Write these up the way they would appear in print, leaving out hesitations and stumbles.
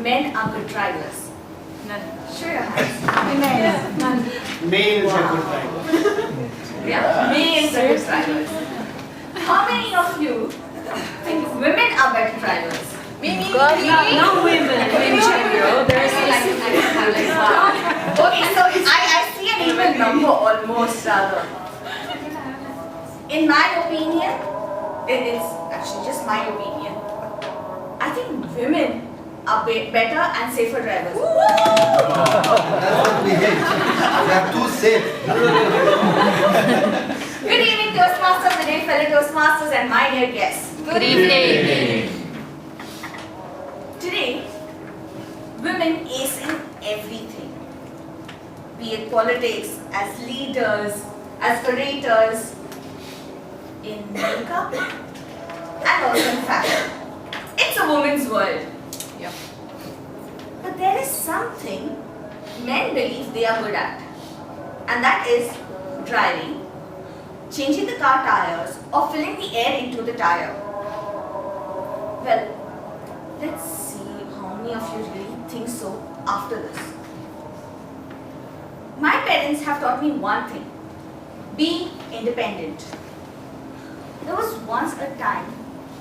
men are good drivers? None. Show your hands. None. Males are good drivers. Yeah, males are good drivers. How many of you think women are better drivers? Me. No women. There's okay, so I see an even number almost rather. In my opinion, it's actually just my opinion. I think women are better and safer drivers. That's what we hate. They are too safe. Good evening, Toastmasters, the day fellow Toastmasters, and my dear guests. Good evening. Today, women ace in everything. Be it politics, as leaders, as orators, in makeup, and also in fashion. It's a woman's world. Yep. But there is something men believe they are good at, and that is driving, changing the car tires, or filling the air into the tire. Well, let's see how many of you really think so after this. My parents have taught me one thing: be independent. There was once a time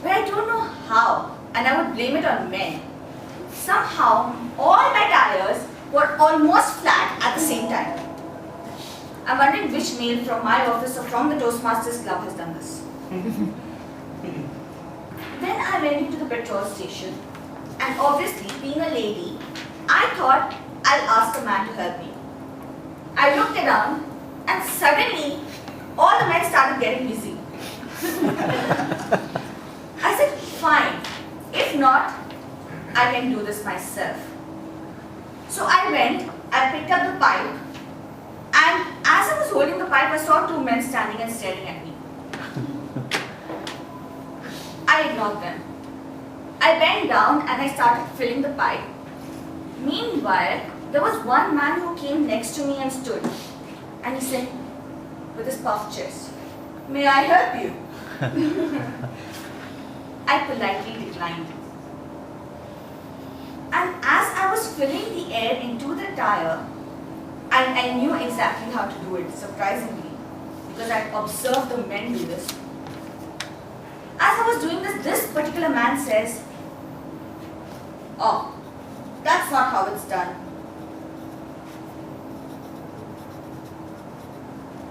where I don't know how, and I would blame it on men. Somehow, all my tires were almost flat at the same time. I'm wondering which male from my office or from the Toastmasters Club has done this. Then I went into the petrol station, and obviously, being a lady, I thought I'll ask a man to help me. I looked around, and suddenly, all the men started getting busy. I said, fine. If not, I can do this myself. So I went, I picked up the pipe, and as I was holding the pipe, I saw two men standing and staring at me. I ignored them. I bent down and I started filling the pipe. Meanwhile, there was one man who came next to me and stood. And he said, with his puffed chest, "May I help you?" I politely declined. And as I was filling the air into the tire, I knew exactly how to do it, surprisingly, because I observed the men do this. As I was doing this particular man says, "Oh, that's not how it's done."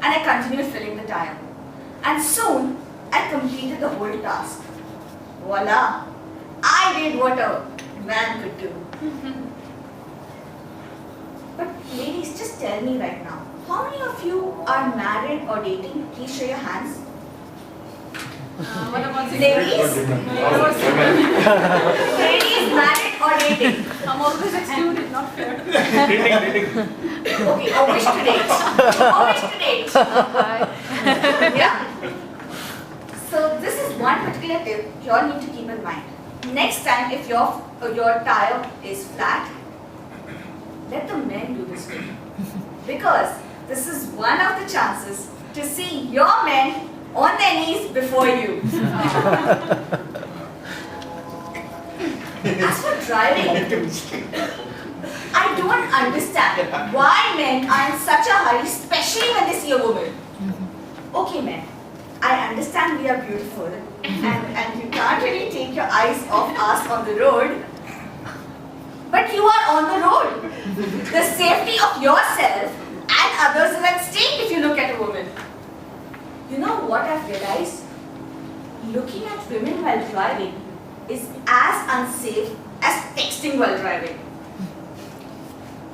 And I continued filling the tire. And soon, I completed the whole task. Voila! I did what a man could do. But ladies, just tell me right now, how many of you are married or dating? Please show your hands. What about Ladies? Ladies, married or dating? I'm always excluded, not fair. Okay, or wish to date. Or wish to date. Yeah? So this is one particular tip you all need to keep in mind. Next time if your tire is flat, let the men do this for you. Because this is one of the chances to see your men on their knees before you. As for driving, I don't understand why men are in such a hurry, especially when they see a woman. Okay, men, I understand we are beautiful and you can't really take your eyes off us on the road. But you are on the road. The safety of yourself and others is at stake if you look at a woman. You know what I've realized? Looking at women while driving is as unsafe as texting while driving.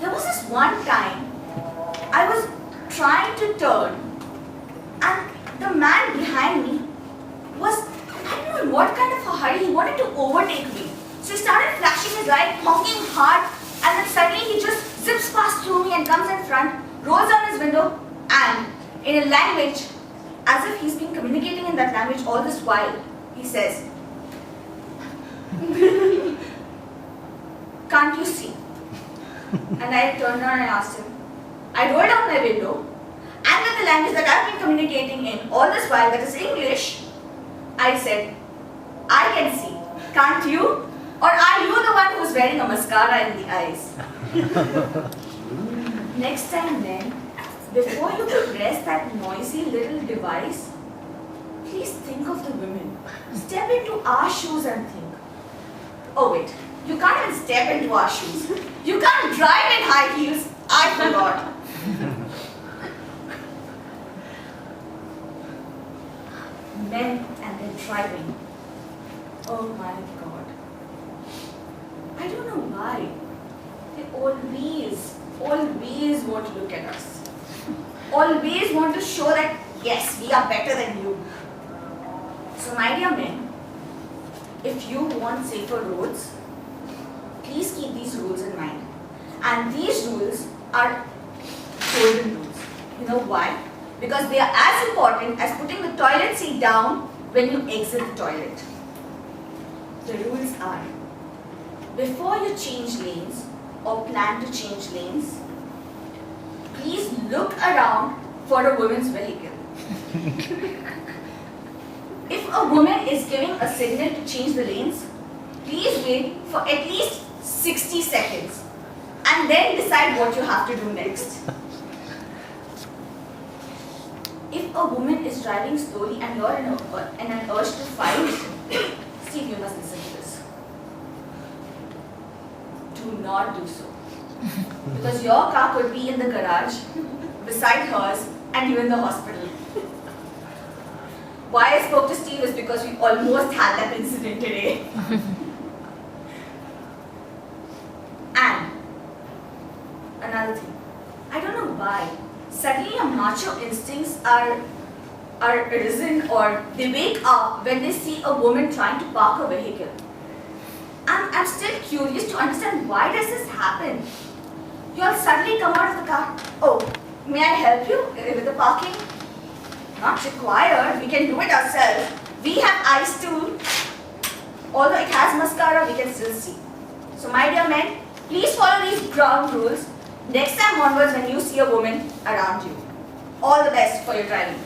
There was this one time I was trying to turn and the man behind me was, I don't know what kind of a hurry, he wanted to overtake me. So he started flashing his light, honking hard, and then suddenly he just zips past through me and comes in front, rolls down his window, and in a language, as if he's been communicating in that language all this while, he says, "Can't you see?" And I turned around and asked him. I rolled down my window, and with the language that I've been communicating in all this while, that is English, I said, "I can see. Can't you? Or are you the one who's wearing a mask?" mascara in the eyes. Next time, men, before you press that noisy little device, please think of the women. Step into our shoes and think. Oh wait, you can't even step into our shoes. You can't drive in high heels. I forgot. Men and their driving. Oh my God. I don't know why. They always want to look at us. Always want to show that, yes, we are better than you. So my dear men, if you want safer roads, please keep these rules in mind. And these rules are golden rules. You know why? Because they are as important as putting the toilet seat down when you exit the toilet. The rules are, before you change lanes or plan to change lanes, please look around for a woman's vehicle. If a woman is giving a signal to change the lanes, please wait for at least 60 seconds and then decide what you have to do next. If a woman is driving slowly and you're in an urge to fight, Steve, you must listen to this. Do not do so. Because your car could be in the garage, beside hers, and you in the hospital. Why I spoke to Steve is because we almost had that incident today. And another thing, I don't know why, suddenly your macho instincts are arisen or they wake up when they see a woman trying to park a vehicle. I'm still curious to understand, why does this happen? You'll suddenly come out of the car. Oh, may I help you with the parking? Not required. We can do it ourselves. We have eyes too. Although it has mascara, we can still see. So my dear men, please follow these ground rules next time onwards when you see a woman around you. All the best for your driving.